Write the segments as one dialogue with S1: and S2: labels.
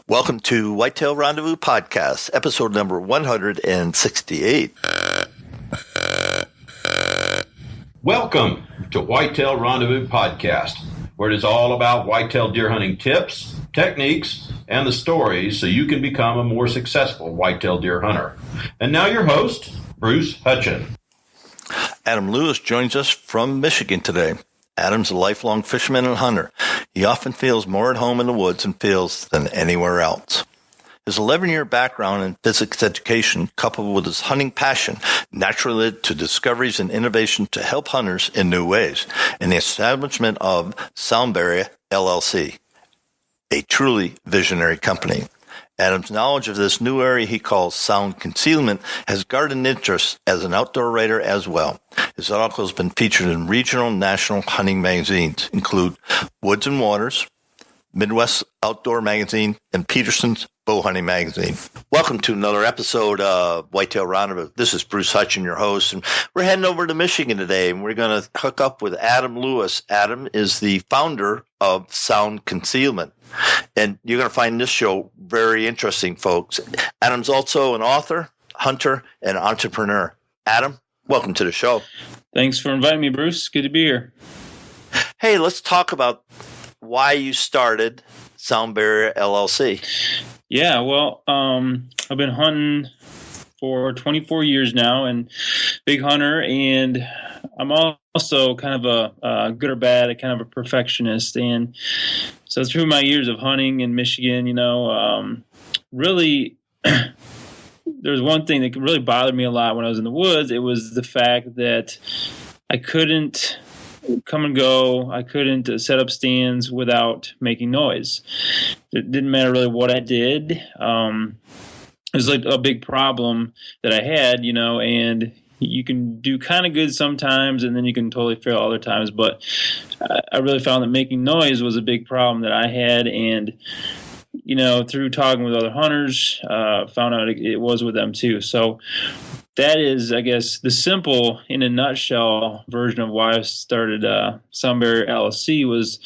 S1: Welcome to Whitetail Rendezvous Podcast, episode number 168.
S2: Welcome to Whitetail Rendezvous Podcast, where it is all about whitetail deer hunting tips, techniques, and the stories so you can become a more successful whitetail deer hunter. And now your host, Bruce Hutchin.
S1: Adam Lewis joins us from Michigan today. Adam's a lifelong fisherman and hunter. He often feels more at home in the woods and fields than anywhere else. His 11-year background in physics education, coupled with his hunting passion, naturally led to discoveries and innovation to help hunters in new ways, and the establishment of Sound Barrier LLC, a truly visionary company. Adam's knowledge of this new area he calls sound concealment has garnered interest as an outdoor writer as well. His article has been featured in regional and national hunting magazines, include Woods and Waters, Midwest Outdoor Magazine, and Peterson's Bow Hunting Magazine. Welcome to another episode of Whitetail Rendezvous. This is Bruce Hutchin, your host, and we're heading over to Michigan today, and we're going to hook up with Adam Lewis. Adam is the founder of Sound Concealment, and you're going to find this show very interesting, folks. Adam's also an author, hunter, and entrepreneur. Adam, welcome to the show.
S3: Thanks for inviting me, Bruce. Good to be here.
S1: Hey, let's talk about why you started Sound Barrier LLC.
S3: Yeah, well, I've been hunting for 24 years now and big hunter, and I'm also kind of a good or bad, kind of a perfectionist. And so through my years of hunting in Michigan, really there's one thing that really bothered me a lot when I was in the woods. It was the fact that I couldn't come and go. I couldn't set up stands without making noise. It didn't matter really what I did. It was like a big problem that I had, and you can do kind of good sometimes, and then you can totally fail other times. But I really found that making noise was a big problem that I had, and through talking with other hunters, found out it was with them too. So that is, I guess, the simple, in a nutshell, version of why I started Sound Barrier LLC was,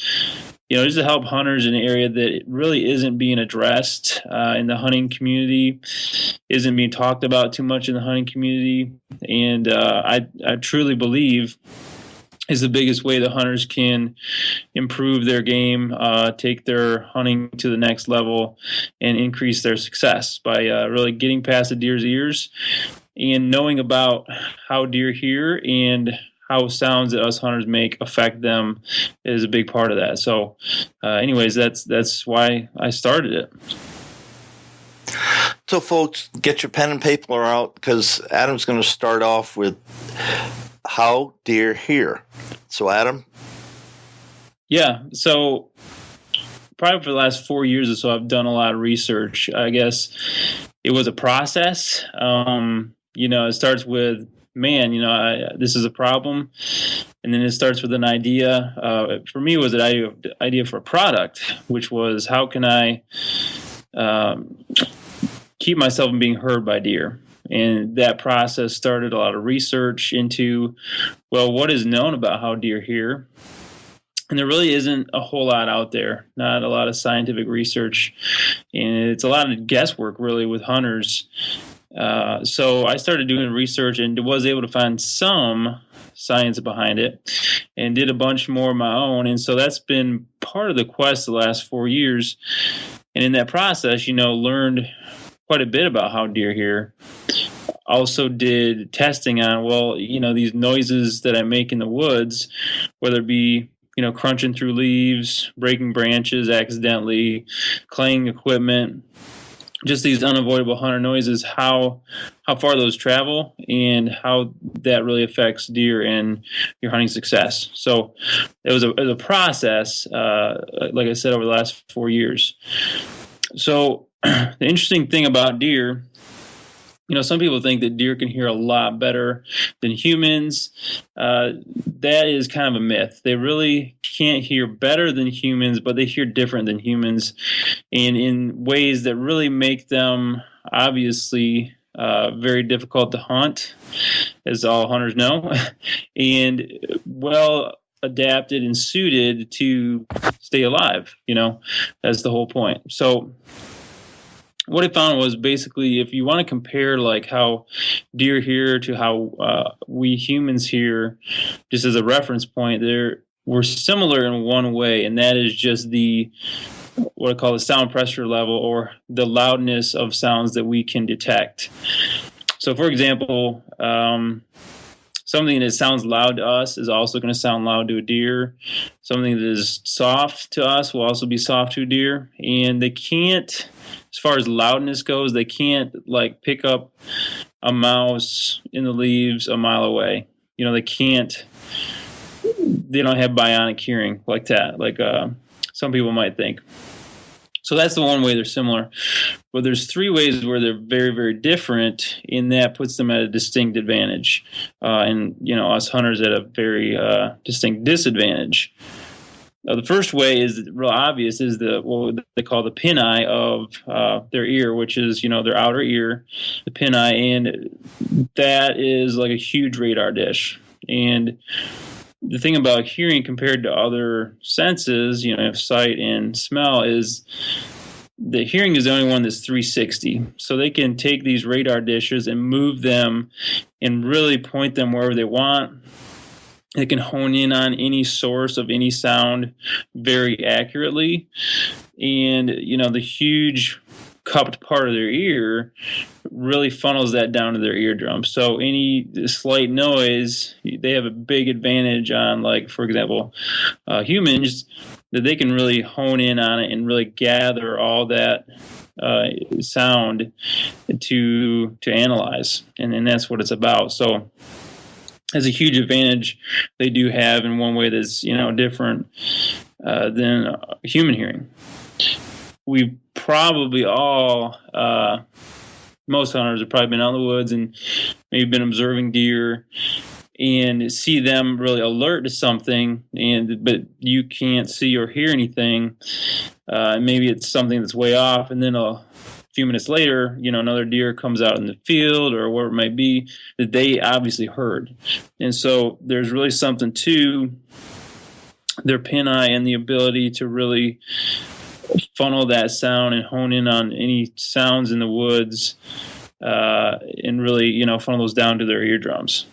S3: just to help hunters in an area that it really isn't being addressed in the hunting community, isn't being talked about too much in the hunting community. And I truly believe is the biggest way that hunters can improve their game, take their hunting to the next level, and increase their success by really getting past the deer's ears and knowing about how deer hear and how sounds that us hunters make affect them is a big part of that. So anyways, that's why I started it.
S1: So folks, get your pen and paper out, because Adam's going to start off with how deer hear. So Adam?
S3: Yeah, so probably for the last 4 years or so, I've done a lot of research. I guess it was a process. It starts with, this is a problem. And then it starts with an idea. For me, it was an idea for a product, which was, how can I keep myself from being heard by deer? And that process started a lot of research into, what is known about how deer hear? And there really isn't a whole lot out there, not a lot of scientific research. And it's a lot of guesswork, really, with hunters. So I started doing research and was able to find some science behind it and did a bunch more of my own. And so that's been part of the quest the last 4 years. And in that process, learned quite a bit about how deer hear. Also did testing on, these noises that I make in the woods, whether it be, crunching through leaves, breaking branches accidentally, clanging equipment, just these unavoidable hunter noises, how far those travel and how that really affects deer and your hunting success. So it was a process, like I said, over the last 4 years. So the interesting thing about deer, some people think that deer can hear a lot better than humans. That is kind of a myth. They really can't hear better than humans, but they hear different than humans, and in ways that really make them obviously very difficult to hunt, as all hunters know, and well adapted and suited to stay alive. That's the whole point. So what I found was basically if you want to compare like how deer hear to how we humans hear, just as a reference point, we're similar in one way, and that is just what I call the sound pressure level, or the loudness of sounds that we can detect. So, for example, something that sounds loud to us is also going to sound loud to a deer. Something that is soft to us will also be soft to a deer. And they can't, as far as loudness goes, they can't like pick up a mouse in the leaves a mile away. You know, they don't have bionic hearing like that, like some people might think. So that's the one way they're similar. But there's three ways where they're very, very different, and that puts them at a distinct advantage. And, us hunters at a very distinct disadvantage. The first way is real obvious, is what they call the pin eye of their ear, which is, their outer ear, the pin eye, and that is like a huge radar dish. And the thing about hearing compared to other senses, sight and smell, is the hearing is the only one that's 360. So they can take these radar dishes and move them and really point them wherever they want. They can hone in on any source of any sound very accurately. And, the huge cupped part of their ear really funnels that down to their eardrum. So any slight noise, they have a big advantage on, like, for example, humans, that they can really hone in on it and really gather all that sound to analyze. And that's what it's about. So as a huge advantage they do have in one way that's, different than human hearing. We probably all, most hunters have probably been out in the woods and maybe been observing deer and see them really alert to something, but you can't see or hear anything. Maybe it's something that's way off, and then a few minutes later, another deer comes out in the field or whatever it might be that they obviously heard. And so there's really something to their pin eye and the ability to really funnel that sound and hone in on any sounds in the woods, and really, funnel those down to their eardrums.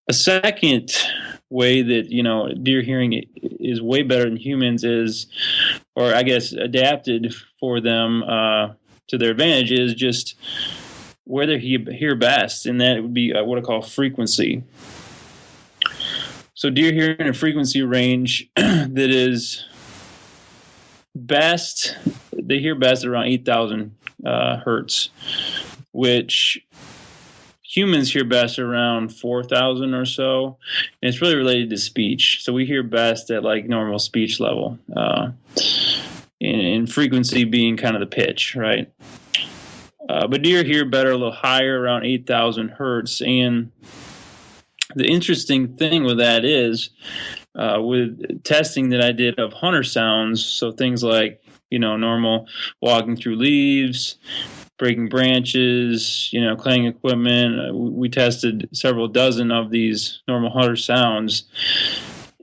S3: A second way that, deer hearing is way better than humans is, or I guess adapted for them to their advantage, is just where they hear best, and that would be what I call frequency. So deer hear in a frequency range that is best, they hear best at around 8,000 hertz, which humans hear best around 4,000 or so, and it's really related to speech. So we hear best at like normal speech level, and frequency being kind of the pitch, right? But deer hear better a little higher, around 8,000 hertz. And the interesting thing with that is, with testing that I did of hunter sounds, so things like, normal walking through leaves, breaking branches, claying equipment. We tested several dozen of these normal hunter sounds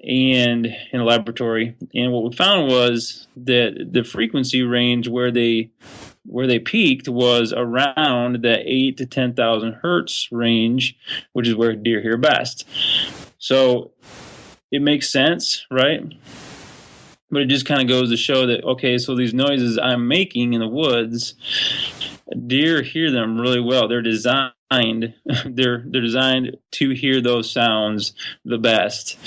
S3: and in a laboratory. And what we found was that the frequency range where they peaked was around the 8 to 10,000 hertz range, which is where deer hear best. So it makes sense, right? But it just kind of goes to show that, okay, so these noises I'm making in the woods, deer hear them really well. They're designed to hear those sounds the best,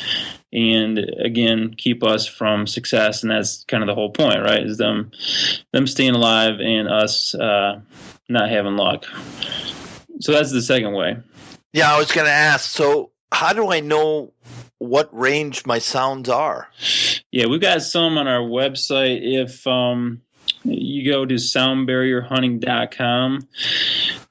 S3: and again, keep us from success. And that's kind of the whole point, right? Is them staying alive and us not having luck. So that's the second way.
S1: Yeah, I was going to ask, so how do I know what range my sounds are?
S3: Yeah, we've got some on our website. If you go to soundbarrierhunting.com,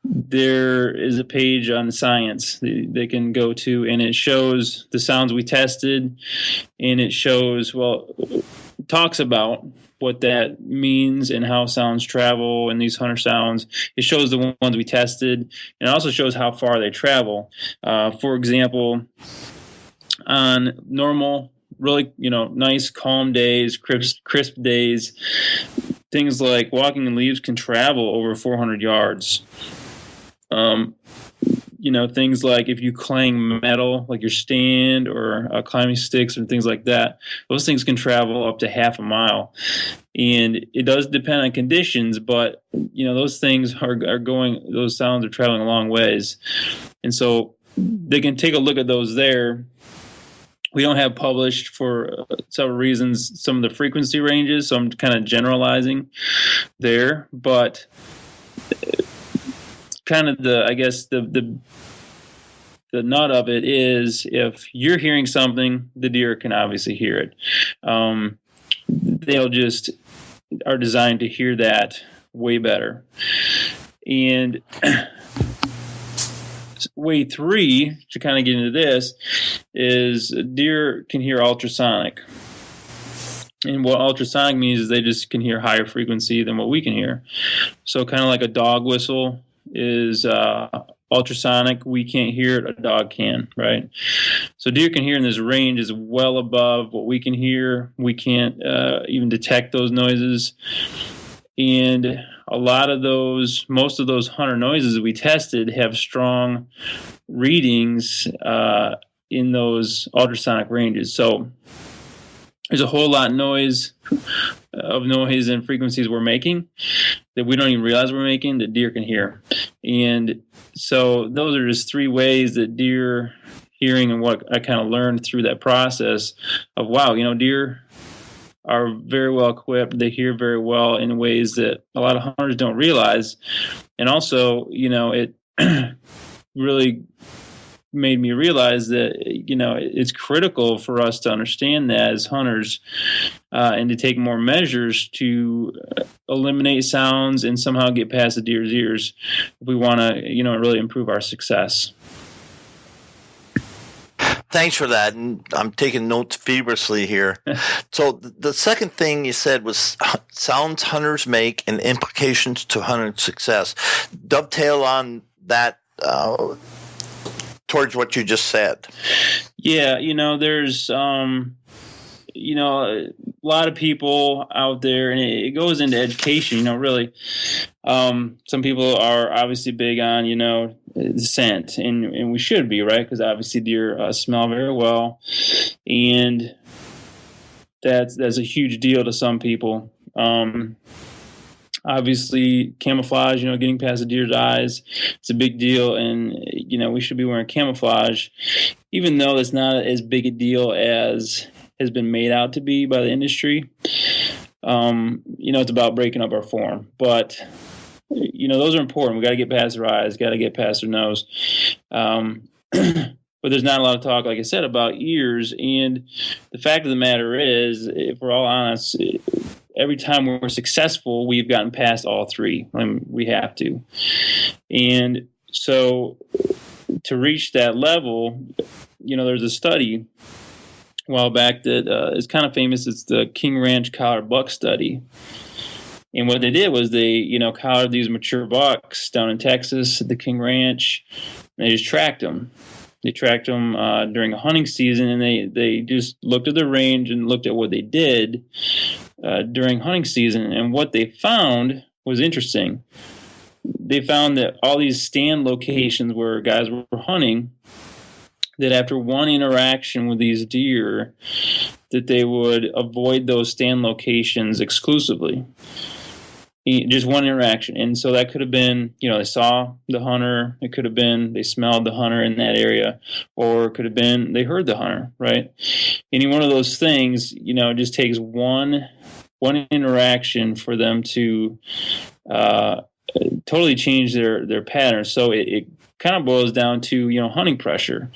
S3: there is a page on science they can go to, and it shows the sounds we tested, and it shows, talks about what that means and how sounds travel and these hunter sounds. It shows the ones we tested, and it also shows how far they travel. For example, on normal, really, nice, calm days, crisp days, things like walking in leaves can travel over 400 yards. Things like if you clang metal, like your stand or climbing sticks and things like that, those things can travel up to half a mile. And it does depend on conditions, but, those things those sounds are traveling a long ways. And so they can take a look at those there. We don't have published for several reasons some of the frequency ranges, so I'm kind of generalizing there. But kind of the nut of it is if you're hearing something, the deer can obviously hear it. They'll just are designed to hear that way better. And way 3, to kind of get into this, is deer can hear ultrasonic. And what ultrasonic means is they just can hear higher frequency than what we can hear. So kind of like a dog whistle is ultrasonic. We can't hear it, a dog can, right? So deer can hear in this range is well above what we can hear. We can't even detect those noises. And most of those hunter noises that we tested have strong readings in those ultrasonic ranges. So there's a whole lot of noise and frequencies we're making that we don't even realize we're making that deer can hear. And so those are just 3 ways that deer hearing, and what I kind of learned through that process of, wow, deer are very well equipped. They hear very well in ways that a lot of hunters don't realize. And also, it really made me realize that, it's critical for us to understand that as hunters and to take more measures to eliminate sounds and somehow get past the deer's ears if we want to, really improve our success.
S1: Thanks for that. And I'm taking notes feverishly here. So the second thing you said was sounds hunters make and implications to hunter success. Dovetail on that towards what you just said.
S3: Yeah, there's a lot of people out there, and it goes into education, really. Some people are obviously big on, scent, and we should be, right? Because obviously deer smell very well, and that's a huge deal to some people. Obviously, camouflage, getting past the deer's eyes, it's a big deal, and, we should be wearing camouflage, even though it's not as big a deal as has been made out to be by the industry. It's about breaking up our form, but those are important. We got to get past their eyes, got to get past their nose. But there's not a lot of talk, like I said, about ears. And the fact of the matter is, if we're all honest, every time we're successful, we've gotten past all 3. We have to. And so to reach that level, there's a study a while back that is kind of famous. It's the King Ranch collared buck study. And what they did was they, collared these mature bucks down in Texas at the King Ranch, and they just tracked them. They tracked them during a hunting season, and they just looked at the range and looked at what they did during hunting season. And what they found was interesting. They found that all these stand locations where guys were hunting, that after one interaction with these deer, that they would avoid those stand locations exclusively. Just one interaction. And so that could have been, they saw the hunter. It could have been they smelled the hunter in that area, or it could have been they heard the hunter, right? Any one of those things, it just takes one interaction for them to totally change their pattern. So it kind of boils down to, hunting pressure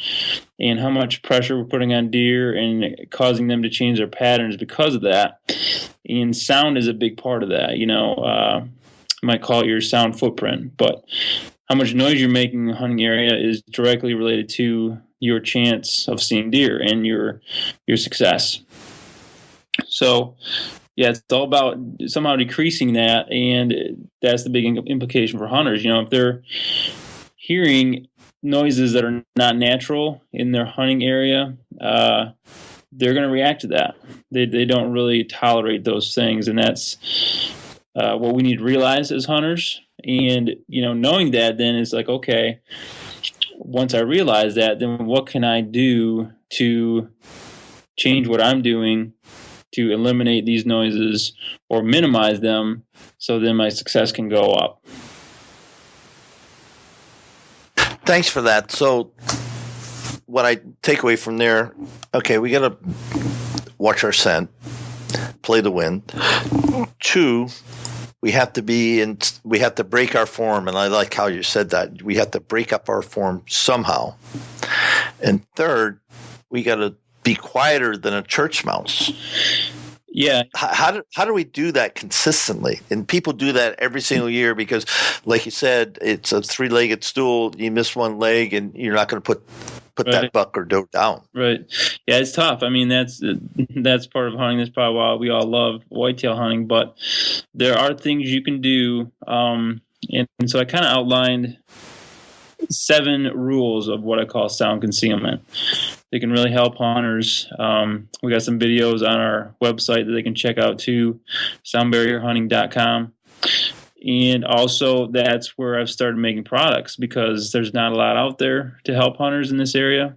S3: and how much pressure we're putting on deer and causing them to change their patterns because of that. And sound is a big part of that. You might call it your sound footprint, but how much noise you're making in the hunting area is directly related to your chance of seeing deer and your success. So, yeah, it's all about somehow decreasing that, and that's the big implication for hunters. If they're hearing noises that are not natural in their hunting area, they're going to react to that. They don't really tolerate those things, and that's what we need to realize as hunters. And, knowing that, then it's like, okay, once I realize that, then what can I do to change what I'm doing to eliminate these noises or minimize them so then my success can go up?
S1: Thanks for that. So what I take away from there, okay, we got to watch our scent, play the wind. 2, we have to break our form. And I like how you said that. We have to break up our form somehow. And 3rd, we got to be quieter than a church mouse.
S3: Yeah.
S1: How do we do that consistently? And people do that every single year because, like you said, it's a 3-legged stool. You miss one leg, and you're not going to put right. that buck or doe down.
S3: Right. Yeah, it's tough. I mean, that's part of hunting. That's probably why we all love whitetail hunting. But there are things you can do, and so I kind of outlined 7 rules of what I call sound concealment. They can really help hunters. We got some videos on our website that they can check out too, soundbarrierhunting.com. And also that's where I've started making products because there's not a lot out there to help hunters in this area.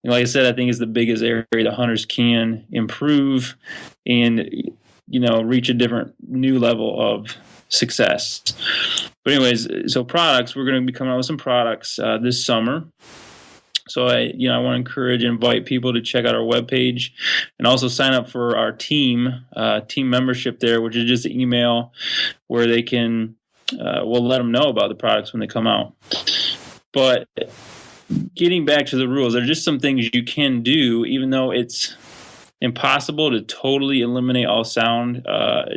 S3: And like I said, I think it's the biggest area that hunters can improve and, reach a different new level of success. But anyways, so products, we're going to be coming out with some products this summer. So I want to encourage and invite people to check out our webpage and also sign up for our team membership there, which is just an email where they can, we'll let them know about the products when they come out. But getting back to the rules, there are just some things you can do, even though it's impossible to totally eliminate all sound,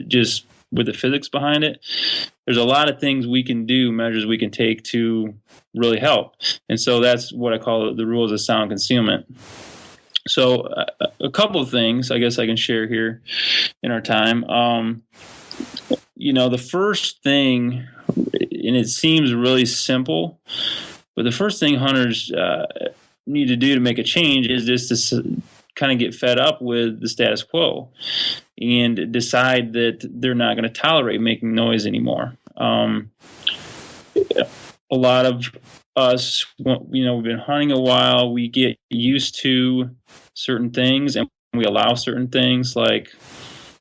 S3: just with the physics behind it. There's a lot of things we can do, measures we can take to really help. And so that's what I call the rules of sound concealment. So a couple of things I guess I can share here in our time. The first thing, and it seems really simple, but the first thing hunters need to do to make a change is just to kind of get fed up with the status quo and decide that they're not going to tolerate making noise anymore. A lot of us, we've been hunting a while, we get used to certain things and we allow certain things like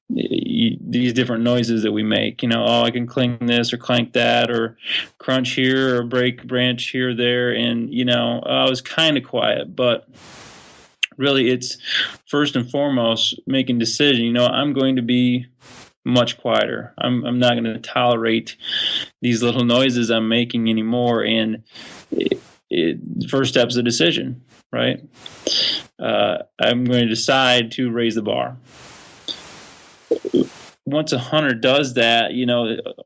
S3: these different noises that we make. I can cling this or clank that or crunch here or break a branch here or there. And, I was kind of quiet, but really it's first and foremost making decision. I'm going to be much quieter. I'm not going to tolerate these little noises I'm making anymore. And the first step is a decision, right? I'm going to decide to raise the bar. Once a hunter does that,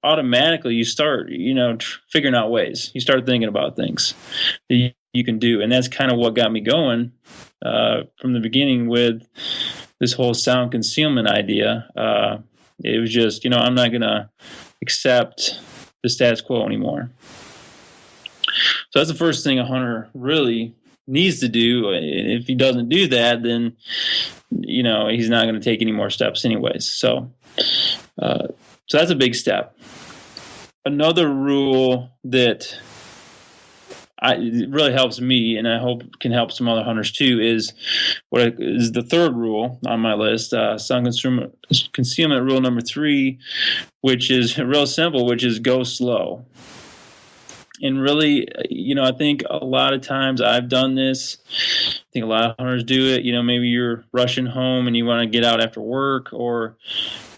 S3: automatically you start, figuring out ways. You start thinking about things that you can do. And that's kind of what got me going from the beginning with this whole sound concealment idea. It was just, I'm not going to accept the status quo anymore. So that's the first thing a hunter really needs to do. And if he doesn't do that, then, he's not going to take any more steps anyways. So that's a big step. Another rule that it really helps me, and I hope can help some other hunters too, is the 3rd rule on my list, sound concealment rule number 3, which is real simple, which is go slow. And really, I think a lot of times I've done this. I think a lot of hunters do it. Maybe you're rushing home and you want to get out after work, or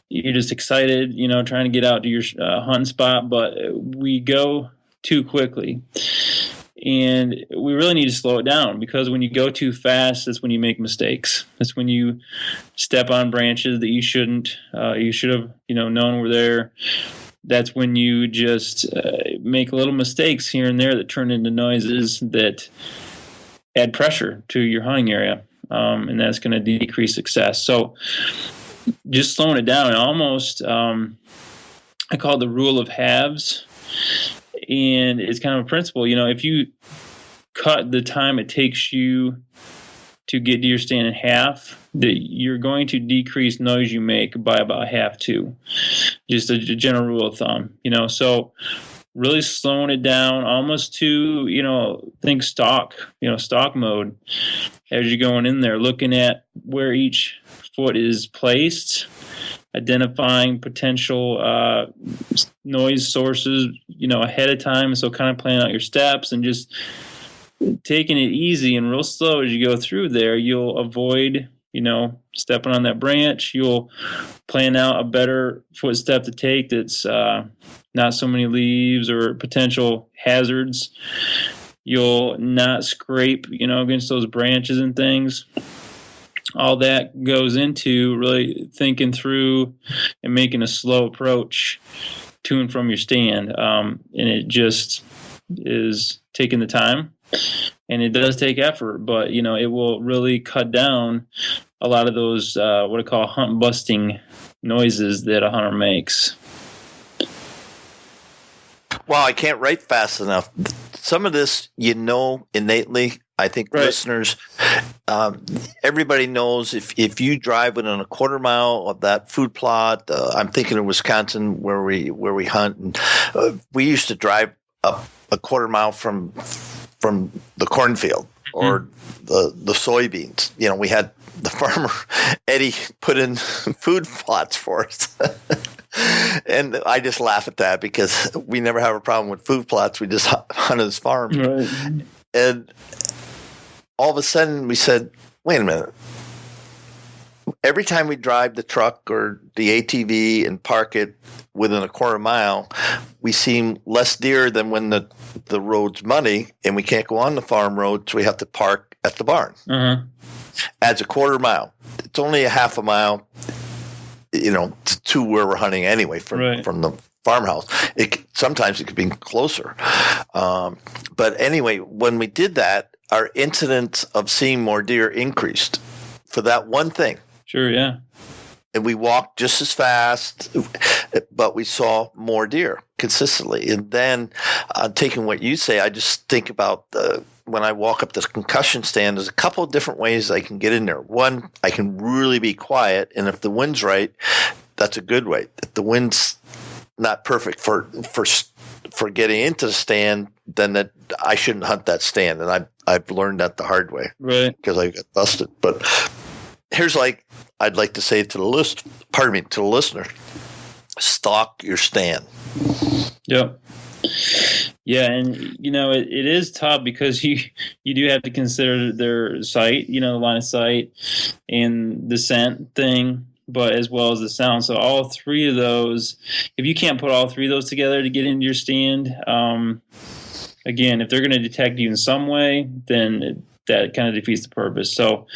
S3: you're just excited, trying to get out to your hunting spot, but we go too quickly. And we really need to slow it down, because when you go too fast, that's when you make mistakes. That's when you step on branches that you shouldn't. You should have, known were there. That's when you just make little mistakes here and there that turn into noises that add pressure to your hunting area, and that's going to decrease success. So just slowing it down, almost, I call it the rule of halves. And it's kind of a principle, if you cut the time it takes you to get to your stand in half, that you're going to decrease noise you make by about half too. just a general rule of thumb, so really slowing it down almost to, think stock mode as you're going in there, looking at where each foot is placed, identifying potential noise sources, ahead of time. So kind of planning out your steps and just taking it easy and real slow as you go through there. You'll avoid, stepping on that branch. You'll plan out a better footstep to take that's not so many leaves or potential hazards. You'll not scrape, against those branches and things. All that goes into really thinking through and making a slow approach to and from your stand. And it just is taking the time, and it does take effort, but, it will really cut down a lot of those, what I call hunt busting noises that a hunter makes.
S1: Well, I can't write fast enough. Some of this, innately. I think
S3: right.
S1: Listeners, everybody knows if you drive within a quarter mile of that food plot. I'm thinking of Wisconsin where we hunt, and we used to drive up a quarter mile from the cornfield or the soybeans. We had the farmer Eddie put in food plots for us. And I just laugh at that because we never have a problem with food plots. We just hunt his farm.
S3: Right.
S1: And all of a sudden we said, wait a minute. Every time we drive the truck or the ATV and park it within a quarter mile, we see less deer than when the road's muddy and we can't go on the farm road, so we have to park at the barn. Adds a quarter mile. It's only a half a mile, to where we're hunting anyway from the farmhouse. Sometimes it could be closer. But anyway, when we did that, our incidence of seeing more deer increased for that one thing.
S3: Sure, yeah.
S1: And we walked just as fast, but we saw more deer consistently. And then taking what you say, I just think about when I walk up the concussion stand, there's a couple of different ways I can get in there. One, I can really be quiet, and if the wind's right, that's a good way. If the wind's not perfect for getting into the stand, then that I shouldn't hunt that stand, and I've learned that the hard way,
S3: right?
S1: Because I got busted. But here's I'd like to say to the listener, stalk your stand.
S3: Yep. Yeah, and it is tough because you do have to consider their sight, the line of sight and the scent thing, but as well as the sound. So all three of those, if you can't put all three of those together to get into your stand, again, if they're going to detect you in some way, then that kind of defeats the purpose. So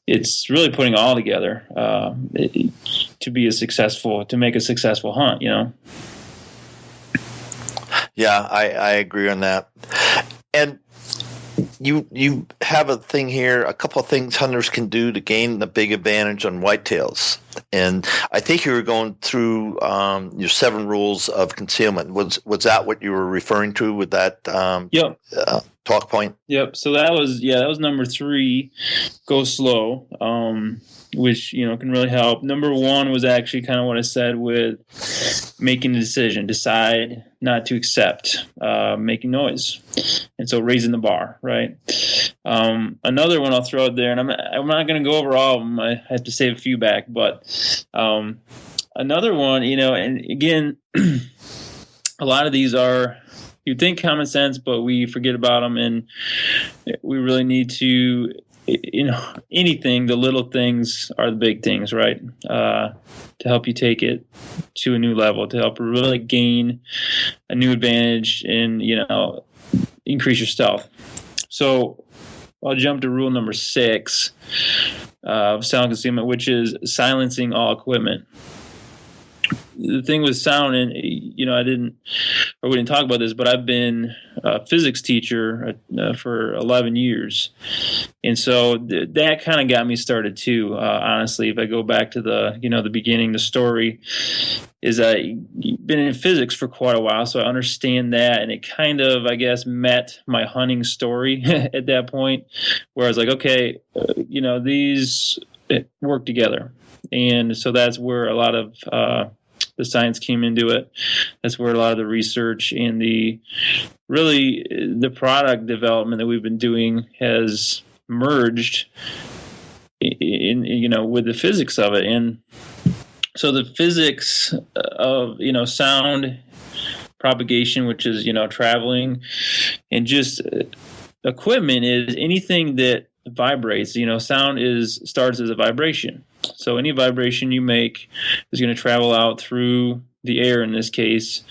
S3: it's really putting it all together to make a successful hunt,
S1: Yeah, I agree on that. And you have a thing here, a couple of things hunters can do to gain the big advantage on whitetails. And I think you were going through your 7 rules of concealment. Was that what you were referring to with that
S3: Yep.
S1: Talk point?
S3: Yep. So that was number 3, go slow, which, can really help. Number 1 was actually kind of what I said with making a decision, decide not to accept making noise. And so raising the bar, right? Another one I'll throw out there, and I'm not going to go over all of them. I have to save a few back, but another one, and again, a lot of these are, you'd think common sense, but we forget about them, and we really need to, anything, the little things are the big things, right? To help you take it to a new level, to help really gain a new advantage and, increase your stealth. So I'll jump to rule number 6 of sound concealment, which is silencing all equipment. The thing with sound, and we didn't talk about this, but I've been a physics teacher for 11 years, and so that kind of got me started too. Honestly, if I go back to the beginning, the story is I've been in physics for quite a while, so I understand that, and it kind of, I guess, met my hunting story at that point, where I was like, okay, these work together, and so that's where a lot of the science came into it. That's where a lot of the research and the product development that we've been doing has merged in with the physics of it. And so the physics of sound propagation, which is traveling, and just equipment is anything that vibrates. Sound starts as a vibration. So any vibration you make is going to travel out through the air, in this case,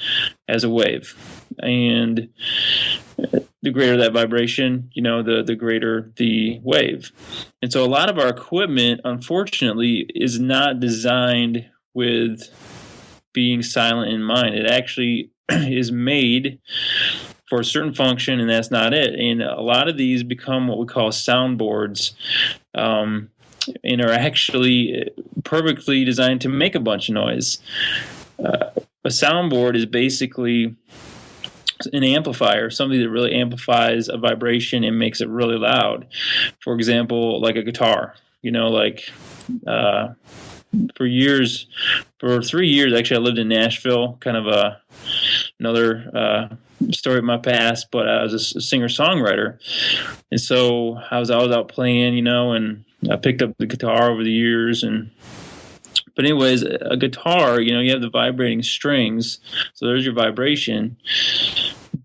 S3: as a wave. And the greater that vibration, the greater the wave. And so a lot of our equipment, unfortunately, is not designed with being silent in mind. It actually is made for a certain function, and that's not it. And a lot of these become what we call soundboards, and are actually perfectly designed to make a bunch of noise. A soundboard is basically an amplifier, something that really amplifies a vibration and makes it really loud. For example, like a guitar. For 3 years, actually, I lived in Nashville, kind of another story of my past, but I was a singer-songwriter. And so I was always out playing, and I picked up the guitar over the years. But anyways, a guitar, you have the vibrating strings, so there's your vibration.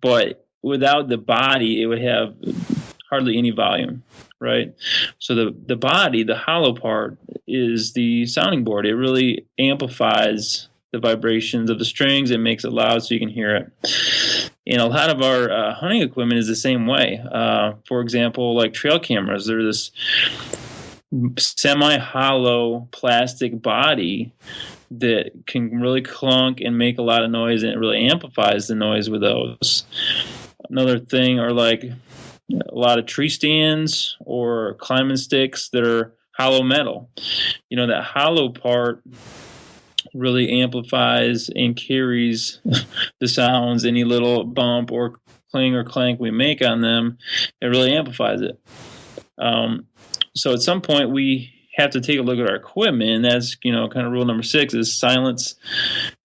S3: But without the body, it would have hardly any volume, right? So the body, the hollow part, is the sounding board. It really amplifies the vibrations of the strings. It makes it loud so you can hear it. And a lot of our hunting equipment is the same way. For example, like trail cameras, they're this semi-hollow plastic body that can really clunk and make a lot of noise, and it really amplifies the noise with those. Another thing are like a lot of tree stands or climbing sticks that are hollow metal. That hollow part really amplifies and carries the sounds. Any little bump or cling or clank we make on them, it really amplifies it. So at some point we have to take a look at our equipment, and that's, kind of rule number 6 is silence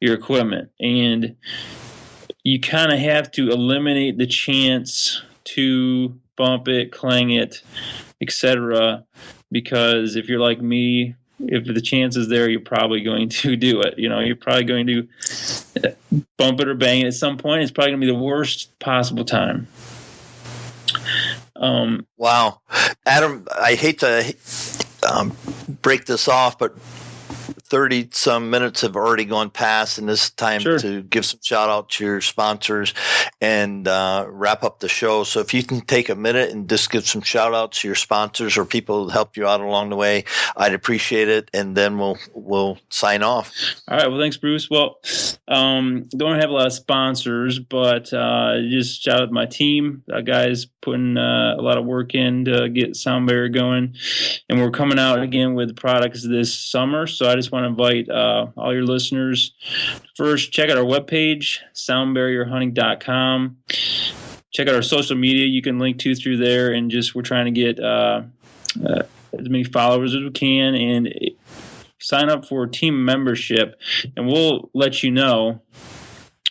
S3: your equipment. And you kind of have to eliminate the chance to bump it, clang it, etc. Because if you're like me, if the chance is there, you're probably going to do it. You're probably going to bump it or bang it at some point. It's probably going to be the worst possible time.
S1: Wow. Adam, I hate to break this off, but 30 some minutes have already gone past, and this is time to give some shout out to your sponsors and wrap up the show. So if you can take a minute and just give some shout outs to your sponsors or people who help you out along the way, I'd appreciate it. And then we'll sign off. All right.
S3: Well, thanks, Bruce. Well, don't have a lot of sponsors, but just shout out to my team, guys putting a lot of work in to get Sound Barrier going. And we're coming out again with products this summer. So I just want to invite all your listeners. First, check out our webpage, soundbarrierhunting.com. Check out our social media. You can link to through there, and we're trying to get as many followers as we can, and sign up for team membership, and we'll let you know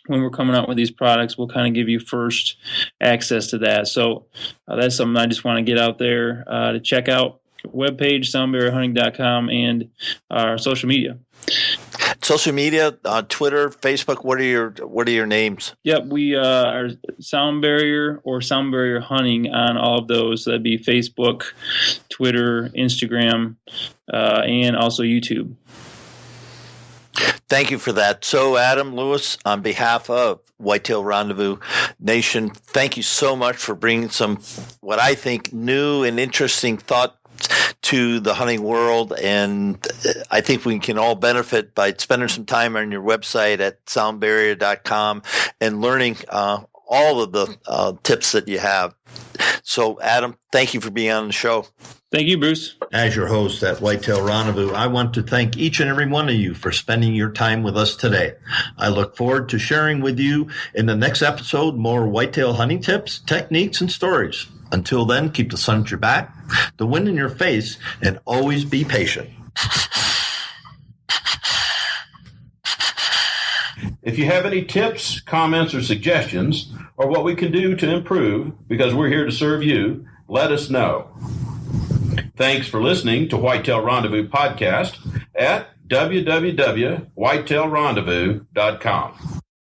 S3: when we're coming out with these products. We'll kind of give you first access to that. So that's something I just want to get out there to check out. Webpage, soundbarrierhunting.com, and our social media.
S1: Social media, Twitter, Facebook. What are your names?
S3: Yep, we are Sound Barrier or Sound Barrier Hunting on all of those. So that'd be Facebook, Twitter, Instagram, and also YouTube.
S1: Thank you for that. So, Adam, Lewis, on behalf of Whitetail Rendezvous Nation, thank you so much for bringing some, what I think, new and interesting thought to the hunting world, and I think we can all benefit by spending some time on your website at soundbarrier.com and learning all of the tips that you have. So, Adam, thank you for being on the show.
S3: Thank you, Bruce.
S1: As your host at Whitetail Rendezvous, I want to thank each and every one of you for spending your time with us today. I look forward to sharing with you in the next episode more whitetail hunting tips, techniques, and stories. Until then, keep the sun at your back, the wind in your face, and always be patient.
S2: If you have any tips, comments, or suggestions, or what we can do to improve, because we're here to serve you, let us know. Thanks for listening to Whitetail Rendezvous Podcast at www.whitetailrendezvous.com.